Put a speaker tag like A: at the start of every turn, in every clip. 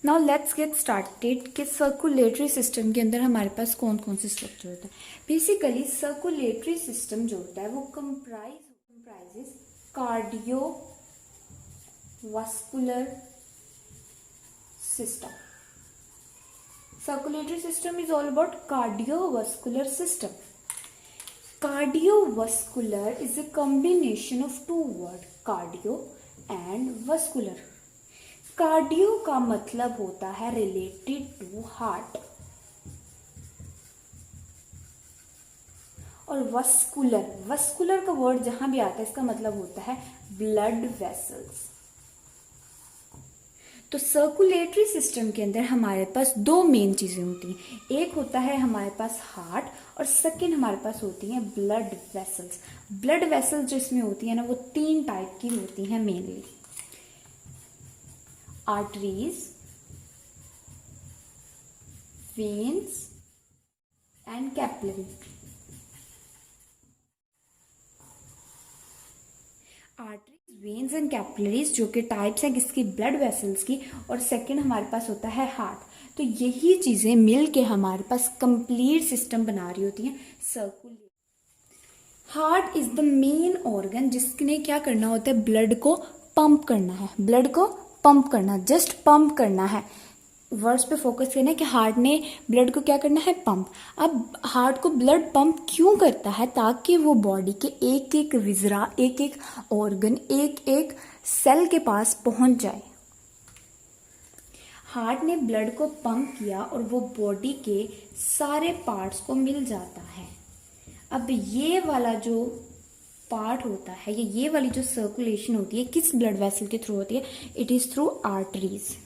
A: Now let's get started कि circulatory system के अंदर हमारे पास कौन कौन से स्ट्रक्चर होता है। बेसिकली सर्कुलेटरी सिस्टम जो होता है वो comprises cardiovascular system. Circulatory system is all about cardiovascular system. Cardiovascular is a combination of two words, cardio and vascular. Cardio का मतलब होता है रिलेटेड टू हार्ट और वस्कुलर का वर्ड जहां भी आता है इसका मतलब होता है ब्लड वेसल्स। तो सर्कुलेटरी सिस्टम के अंदर हमारे पास दो मेन चीजें होती हैं, एक होता है हमारे पास हार्ट और सेकंड हमारे पास होती हैं ब्लड वेसल्स। ब्लड वेसल्स जो इसमें होती है ना वो तीन टाइप की होती हैं mainly, arteries, veins and capillary. Arteries, veins and capillaries जो कि टाइप्स हैं किसकी, ब्लड वेसल्स की, और सेकंड हमारे पास होता है हार्ट। तो यही चीजें मिल के हमारे पास कंप्लीट सिस्टम बना रही होती हैं circulate. Heart is the main organ जिसने क्या करना होता है, ब्लड को पंप करना है, ब्लड को पंप करना, जस्ट पंप करना है। वर्ड्स पे फोकस करना है कि हार्ट ने ब्लड को क्या करना है, पंप। अब हार्ट को ब्लड पंप क्यों करता है, ताकि वो बॉडी के एक एक विजरा, एक एक ऑर्गन, एक एक सेल के पास पहुंच जाए। हार्ट ने ब्लड को पंप किया और वो बॉडी के सारे पार्ट्स को मिल जाता है। अब ये वाला जो पार्ट होता है या ये वाली जो सर्कुलेशन होती है किस ब्लड वेसल के थ्रू होती है, इट इज थ्रू आर्टरीज।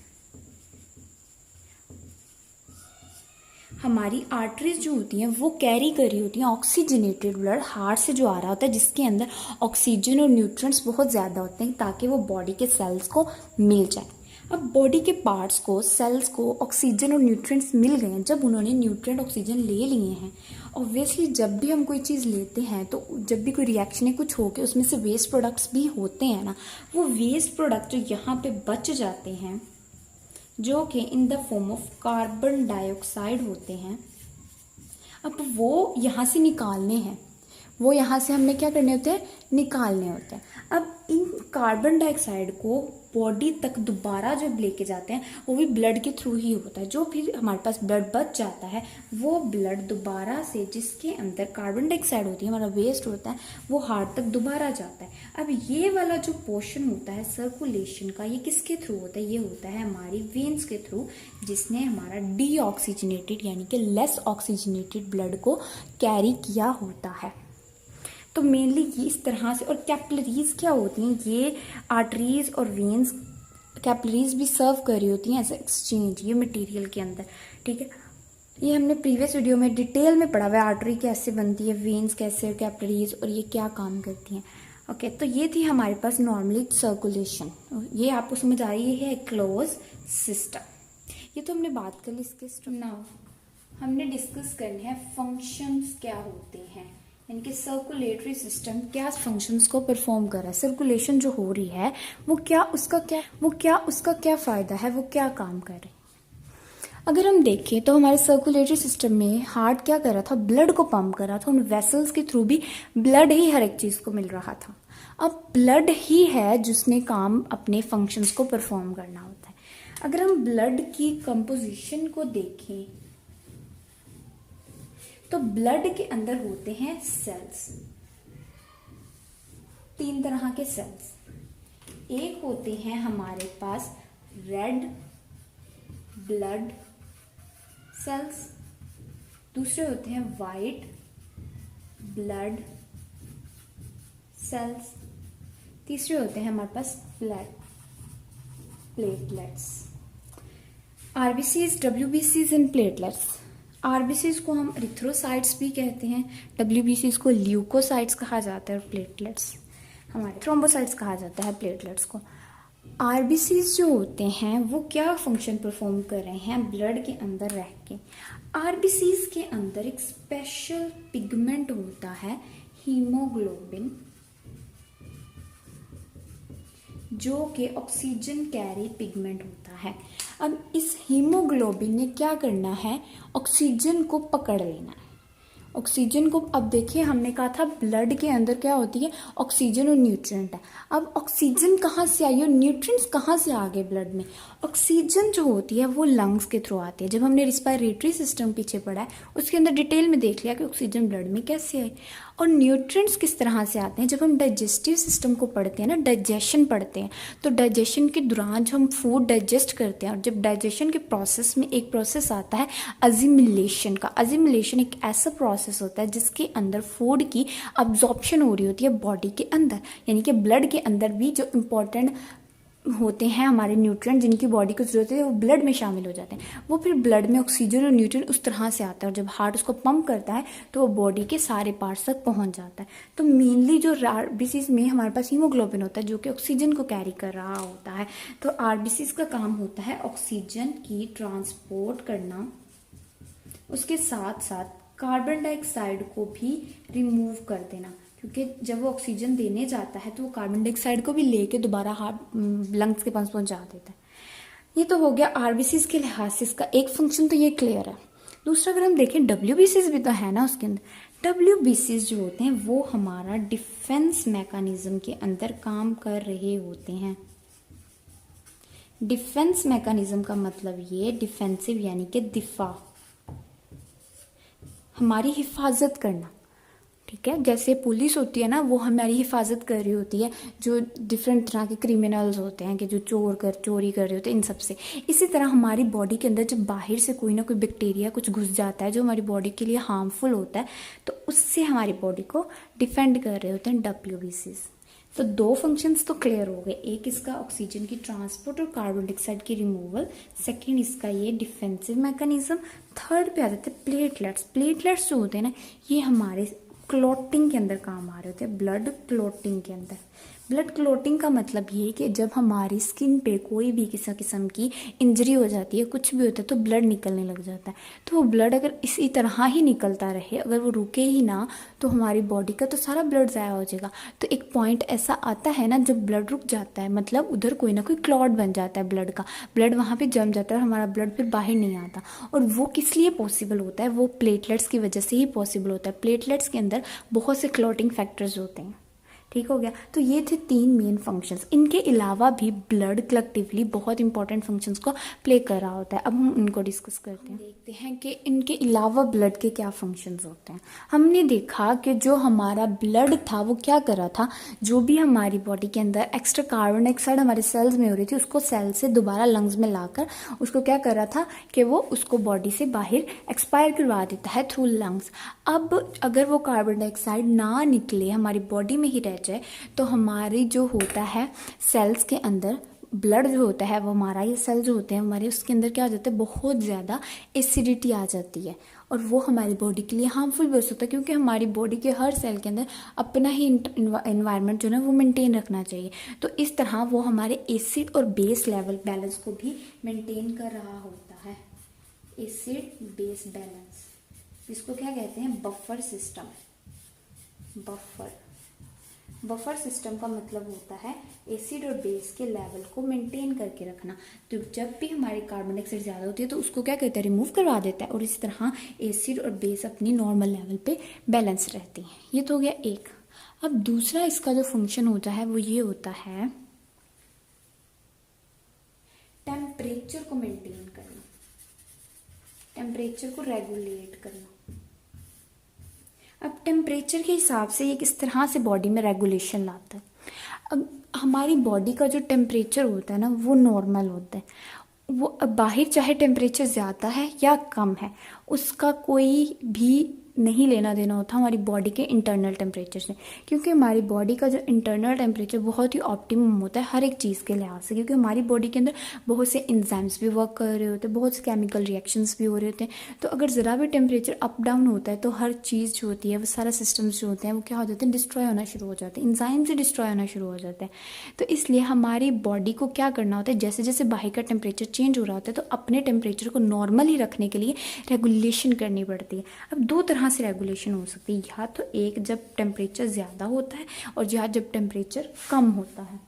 A: हमारी आर्टरीज जो होती हैं वो कैरी कर रही होती हैं ऑक्सीजनेटेड ब्लड हार्ट से जो आ रहा होता है, जिसके अंदर ऑक्सीजन और न्यूट्रिएंट्स बहुत ज़्यादा होते हैं ताकि वो बॉडी के सेल्स को मिल जाए। अब बॉडी के पार्ट्स को, सेल्स को ऑक्सीजन और न्यूट्रिएंट्स मिल गए हैं, जब उन्होंने न्यूट्रिएंट ऑक्सीजन ले लिए हैं, ऑब्वियसली जब भी हम कोई चीज़ लेते हैं तो जब भी कोई रिएक्शन है कुछ हो के उसमें से वेस्ट प्रोडक्ट्स भी होते हैं ना, वो वेस्ट प्रोडक्ट जो यहाँ पे बच जाते हैं जो कि in the form of carbon dioxide होते हैं, अब वो यहाँ से निकालने हैं, वो यहाँ से हमें क्या करने होते हैं, निकालने होते हैं। अब इन कार्बन डाइऑक्साइड को बॉडी तक दोबारा जब लेके जाते हैं वो भी ब्लड के थ्रू ही होता है। जो फिर हमारे पास ब्लड बच जाता है वो ब्लड दोबारा से, जिसके अंदर कार्बन डाइऑक्साइड होती है, हमारा वेस्ट होता है, वो हार्ट तक दोबारा जाता है। अब ये वाला जो पोर्शन होता है सर्कुलेशन का, ये किसके थ्रू होता है, ये होता है हमारी वेन्स के थ्रू, जिसने हमारा डीऑक्सीजनेटेड यानी कि लेस ऑक्सीजनेटेड ब्लड को कैरी किया होता है। तो मेनली ये इस तरह से। और कैपिलरीज क्या होती हैं, ये आर्टरीज और वेन्स, कैपिलरीज भी सर्व कर रही होती हैं एज एक्सचेंज ये मटेरियल के अंदर, ठीक है। ये हमने प्रीवियस वीडियो में डिटेल में पढ़ा हुआ है, आर्टरी कैसे बनती है, वेन्स कैसे, कैपिलरीज, और ये क्या काम करती हैं। ओके, तो ये थी हमारे पास नॉर्मली सर्कुलेशन। ये आपको समझ आ रही है, क्लोज सिस्टम। ये तो हमने बात कर ली इसके। नाउ हमने डिस्कस करनी है फंक्शंस क्या होते हैं, इनके सर्कुलेटरी सिस्टम क्या फंक्शंस को परफॉर्म कर रहा है, सर्कुलेशन जो हो रही है वो क्या उसका क्या फायदा है, वो क्या काम कर रही है। अगर हम देखें तो हमारे सर्कुलेटरी सिस्टम में हार्ट क्या कर रहा था, ब्लड को पंप कर रहा था, उन वेसल्स के थ्रू भी ब्लड ही हर एक चीज को मिल रहा था। अब ब्लड ही है जिसने काम अपने फंक्शंस को परफॉर्म करना होता है। अगर हम ब्लड की कंपोजिशन को देखें तो ब्लड के अंदर होते हैं सेल्स, तीन तरह के सेल्स। एक होते हैं हमारे पास रेड ब्लड सेल्स, दूसरे होते हैं वाइट ब्लड सेल्स, तीसरे होते हैं हमारे पास प्लेटलेट्स, आरबीसीज, डब्ल्यूबीसीज एंड प्लेटलेट्स। आरबीसीज को हम एरिथ्रोसाइट्स भी कहते हैं, डब्ल्यूबीसीज को ल्यूकोसाइट्स कहा जाता है, और प्लेटलेट्स हमारे थ्रोम्बोसाइट्स कहा जाता है प्लेटलेट्स को। आरबीसीज जो होते हैं वो क्या फंक्शन परफॉर्म कर रहे हैं ब्लड के अंदर रह के। आरबीसीज के अंदर एक स्पेशल पिगमेंट होता है हीमोग्लोबिन, जो कि ऑक्सीजन कैरी पिगमेंट होता है। अब इस हीमोग्लोबिन ने क्या करना है, ऑक्सीजन को पकड़ लेना है। ऑक्सीजन को, अब देखिए हमने कहा था ब्लड के अंदर क्या होती है, ऑक्सीजन और न्यूट्रिएंट है। अब ऑक्सीजन कहाँ से आई और न्यूट्रिएंट्स कहाँ से आ गए ब्लड में। ऑक्सीजन जो होती है वो लंग्स के थ्रू आती है। जब हमने रिस्पायरेटरी सिस्टम पीछे पढ़ा है उसके अंदर डिटेल में देख लिया कि ऑक्सीजन ब्लड में कैसे आई। और न्यूट्रिएंट्स किस तरह से आते हैं, जब हम डाइजेस्टिव सिस्टम को पढ़ते हैं ना, डाइजेशन पढ़ते हैं, तो डाइजेशन के दौरान जो हम फूड डाइजेस्ट करते हैं, और जब डाइजेशन के प्रोसेस में एक प्रोसेस आता है अजिमिलेशन का। अजिमिलेशन एक ऐसा प्रोसेस होता है जिसके अंदर फूड की अब्जॉर्प्शन हो रही होती है बॉडी के अंदर, यानी कि ब्लड के अंदर भी जो इम्पोर्टेंट होते हैं हमारे न्यूट्रिएंट जिनकी बॉडी को जरूरत है वो ब्लड में शामिल हो जाते हैं। वो फिर ब्लड में ऑक्सीजन और न्यूट्रिएंट उस तरह से आता है, और जब हार्ट उसको पंप करता है तो वो बॉडी के सारे पार्ट्स तक पहुंच जाता है। तो मेनली जो आरबीसीज में हमारे पास हीमोग्लोबिन होता है जो कि ऑक्सीजन को कैरी कर रहा होता है। तो आरबीसीज का काम होता है ऑक्सीजन की ट्रांसपोर्ट करना, उसके साथ साथ कार्बन डाइऑक्साइड को भी रिमूव कर देना, क्योंकि जब वो ऑक्सीजन देने जाता है तो वो कार्बन डाइऑक्साइड को भी लेके दोबारा हार्ट लंग्स के पास पहुंचा देता है। ये तो हो गया आरबीसीज के लिहाज से इसका एक फंक्शन, तो ये क्लियर है। दूसरा अगर हम देखें डब्ल्यूबीसीज भी तो है ना उसके अंदर। डब्ल्यूबीसीज जो होते हैं वो हमारा डिफेंस मैकेनिज्म के अंदर काम कर रहे होते हैं। डिफेंस मैकेनिज्म का मतलब ये डिफेंसिव यानी कि दिफा, हमारी हिफाजत करना, ठीक है। जैसे पुलिस होती है ना, वो हमारी हिफाजत कर रही होती है जो डिफरेंट तरह के क्रिमिनल्स होते हैं कि जो चोरी कर रहे होते हैं इन सब से। इसी तरह हमारी बॉडी के अंदर जब बाहर से कोई ना कोई बैक्टीरिया कुछ घुस जाता है जो हमारी बॉडी के लिए हार्मफुल होता है, तो उससे हमारी बॉडी को डिफेंड कर रहे होते हैं डब्ल्यूबीसीज। तो दो फंक्शंस तो क्लियर हो गए, एक इसका ऑक्सीजन की ट्रांसपोर्ट और कार्बन डाइऑक्साइड की रिमूवल, सेकंड इसका ये डिफेंसिव मैकेनिज्म। थर्ड पे आ जाते हैं प्लेटलेट्स। प्लेटलेट्स जो होते हैं ना, ये हमारे क्लॉटिंग के अंदर काम आ रहे होते हैं, ब्लड क्लॉटिंग के अंदर। ब्लड क्लॉटिंग का मतलब ये है कि जब हमारी स्किन पे कोई भी किसी किस्म की इंजरी हो जाती है, कुछ भी होता है, तो ब्लड निकलने लग जाता है। तो वो ब्लड अगर इसी तरह ही निकलता रहे, अगर वो रुके ही ना, तो हमारी बॉडी का तो सारा ब्लड ज़ाया हो जाएगा। तो एक पॉइंट ऐसा आता है ना जब ब्लड रुक जाता है, मतलब उधर कोई ना कोई क्लॉट बन जाता है ब्लड का, ब्लड वहाँ पे जम जाता है और हमारा ब्लड फिर बाहर नहीं आता। और वो किस लिए पॉसिबल होता है, वो प्लेटलेट्स की वजह से ही पॉसिबल होता है। प्लेटलेट्स के अंदर बहुत से क्लॉटिंग फैक्टर्स होते हैं, ठीक हो गया। तो ये थे तीन मेन फंक्शंस। इनके अलावा भी ब्लड कलेक्टिवली बहुत इंपॉर्टेंट फंक्शंस को प्ले कर रहा होता है। अब हम इनको डिस्कस करते हैं, देखते हैं कि इनके अलावा ब्लड के क्या फंक्शंस होते हैं। हमने देखा कि जो हमारा ब्लड था वो क्या कर रहा था, जो भी हमारी बॉडी के अंदर एक्स्ट्रा कार्बन डाइऑक्साइड हमारे सेल्स में हो रही थी उसको सेल से दोबारा लंग्स में लाकर उसको क्या कर रहा था कि वो उसको बॉडी से बाहर एक्सपायर करवा देता है थ्रू लंग्स। अब अगर वो कार्बन डाइऑक्साइड ना निकले, हमारी बॉडी में ही रह जाए, तो हमारी जो होता है सेल्स के अंदर ब्लड जो होता है वो हमारा, ये सेल जो होते हैं हमारे, उसके अंदर क्या हो जाता है, बहुत ज़्यादा एसिडिटी आ जाती है, और वो हमारी बॉडी के लिए हार्मफुल भी हो सकता है, क्योंकि हमारी बॉडी के हर सेल के अंदर अपना ही इन्वायरमेंट जो है वो मेंटेन रखना चाहिए। तो इस तरह वो हमारे एसिड और बेस लेवल बैलेंस को भी मेंटेन कर रहा होता है। एसिड बेस बैलेंस, इसको क्या कहते हैं, बफर सिस्टम। बफर सिस्टम का मतलब होता है एसिड और बेस के लेवल को मेंटेन करके रखना। तो जब भी हमारी कार्बन डाइऑक्साइड ज़्यादा होती है तो उसको क्या कहते हैं, रिमूव करवा देता है, और इस तरह एसिड और बेस अपनी नॉर्मल लेवल पे बैलेंस रहती हैं। ये तो हो गया एक। अब दूसरा इसका जो फंक्शन होता है वो ये होता है टेम्परेचर को मेंटेन करना, टेम्परेचर को रेगुलेट करना। अब टेम्परेचर के हिसाब से ये किस तरह से बॉडी में रेगुलेशन लाता है। अब हमारी बॉडी का जो टेम्परेचर होता है ना वो नॉर्मल होता है, वो बाहर चाहे टेम्परेचर ज़्यादा है या कम है उसका कोई भी नहीं लेना देना होता हमारी बॉडी के इंटरनल टेम्परेचर से, क्योंकि हमारी बॉडी का जो इंटरनल टेम्परेचर बहुत ही ऑप्टिमम होता है हर एक चीज़ के लिहाज से, क्योंकि हमारी बॉडी के अंदर बहुत से एंजाइम्स भी वर्क कर रहे होते हैं, बहुत से केमिकल रिएक्शंस भी हो रहे होते हैं। तो अगर ज़रा भी टेम्परेचर अप डाउन होता है तो हर चीज़ जो होती है वो सारा सिस्टम्स जो होते हैं वो क्या हो जाते हैं, डिस्ट्रॉय होना शुरू हो जाते हैं, एंजाइम से डिस्ट्रॉय होना शुरू हो जाते हैं। तो इसलिए हमारी बॉडी को क्या करना होता है, जैसे जैसे बाहर का टेम्परेचर चेंज हो रहा होता है तो अपने टेम्परेचर को नॉर्मल ही रखने के लिए रेगुलेशन करनी पड़ती है। अब दो तरह से रेगुलेशन हो सकती है, या तो एक जब टेम्परेचर ज़्यादा होता है और या जब टेम्परेचर कम होता है।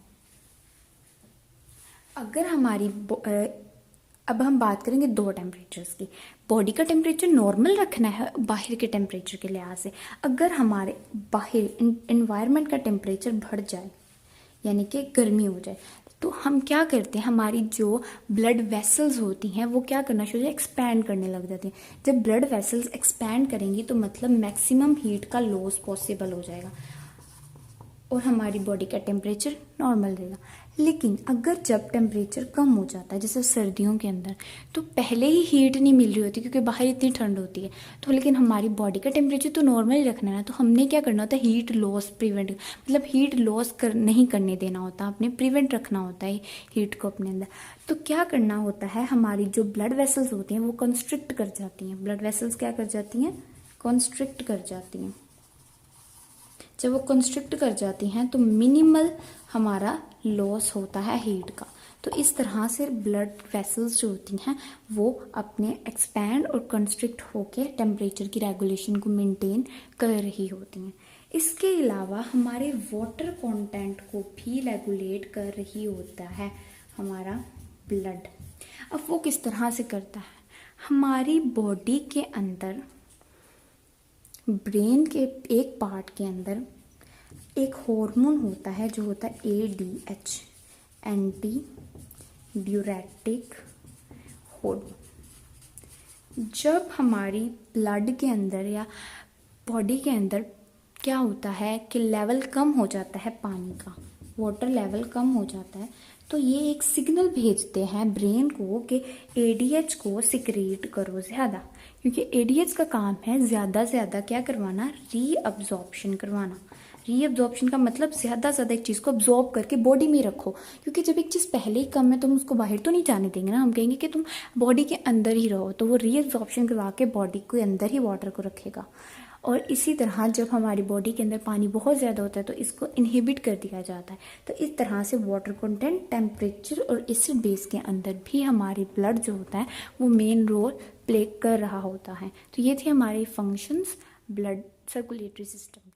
A: अब हम बात करेंगे दो टेम्परेचर्स की। बॉडी का टेम्परेचर नॉर्मल रखना है बाहर के टेम्परेचर के लिहाज से। अगर हमारे बाहर एनवायरनमेंट का टेम्परेचर बढ़ जाए यानी कि गर्मी हो जाए, तो हम क्या करते हैं, हमारी जो ब्लड वेसल्स होती हैं वो क्या करना शुरू एक्सपैंड करने लग जाती हैं। जब ब्लड वेसल्स एक्सपैंड करेंगी तो मतलब मैक्सिमम हीट का लॉस पॉसिबल हो जाएगा और हमारी बॉडी का टेम्परेचर नॉर्मल रहेगा। लेकिन अगर जब टेम्परेचर कम हो जाता है जैसे सर्दियों के अंदर, तो पहले ही हीट नहीं मिल रही होती क्योंकि बाहर इतनी ठंड होती है, तो लेकिन हमारी बॉडी का टेम्परेचर तो नॉर्मल ही रखना है ना, तो हमने क्या करना होता है, हीट लॉस प्रिवेंट, मतलब हीट लॉस नहीं करने देना होता, आपने प्रिवेंट रखना होता है हीट को अपने अंदर। तो क्या करना होता है, हमारी जो ब्लड वेसल्स होती हैं वो कंस्ट्रिक्ट कर जाती हैं। ब्लड वेसल्स क्या कर जाती हैं, कंस्ट्रिक्ट कर जाती हैं। जब वो कंस्ट्रिक्ट कर जाती हैं तो मिनिमल हमारा लॉस होता है हीट का। तो इस तरह से ब्लड वेसल्स जो होती हैं वो अपने एक्सपैंड और कंस्ट्रिक्ट होकर टेम्परेचर की रेगुलेशन को मेंटेन कर रही होती हैं। इसके अलावा हमारे वाटर कंटेंट को भी रेगुलेट कर रही होता है हमारा ब्लड। अब वो किस तरह से करता है, हमारी बॉडी के अंदर ब्रेन के एक पार्ट के अंदर एक हार्मोन होता है जो होता है ADH, एंटी ड्यूरेटिक हार्मोन। जब हमारी ब्लड के अंदर या बॉडी के अंदर क्या होता है कि लेवल कम हो जाता है पानी का, वाटर लेवल कम हो जाता है, तो ये एक सिग्नल भेजते हैं ब्रेन को कि ADH को सिक्रेट करो ज़्यादा, क्योंकि ADH का काम है ज़्यादा से ज़्यादा क्या करवाना, रीअब्जॉर्प्शन करवाना। रीअब्जॉर्प्शन का मतलब ज़्यादा से ज़्यादा एक चीज़ को अब्जॉर्ब करके बॉडी में रखो, क्योंकि जब एक चीज़ पहले ही कम है तो हम उसको बाहर तो नहीं जाने देंगे ना, हम कहेंगे कि तुम बॉडी के अंदर ही रहो, तो वो रीअब्जॉर्प्शन करवा के बॉडी के अंदर ही वाटर को रखेगा। और इसी तरह जब हमारी बॉडी के अंदर पानी बहुत ज़्यादा होता है तो इसको इनहिबिट कर दिया जाता है। तो इस तरह से वाटर कंटेंट, टेम्परेचर और एसिड बेस के अंदर भी हमारी ब्लड जो होता है वो मेन रोल प्ले कर रहा होता है। तो ये थे हमारे फंक्शंस ब्लड सर्कुलेटरी सिस्टम।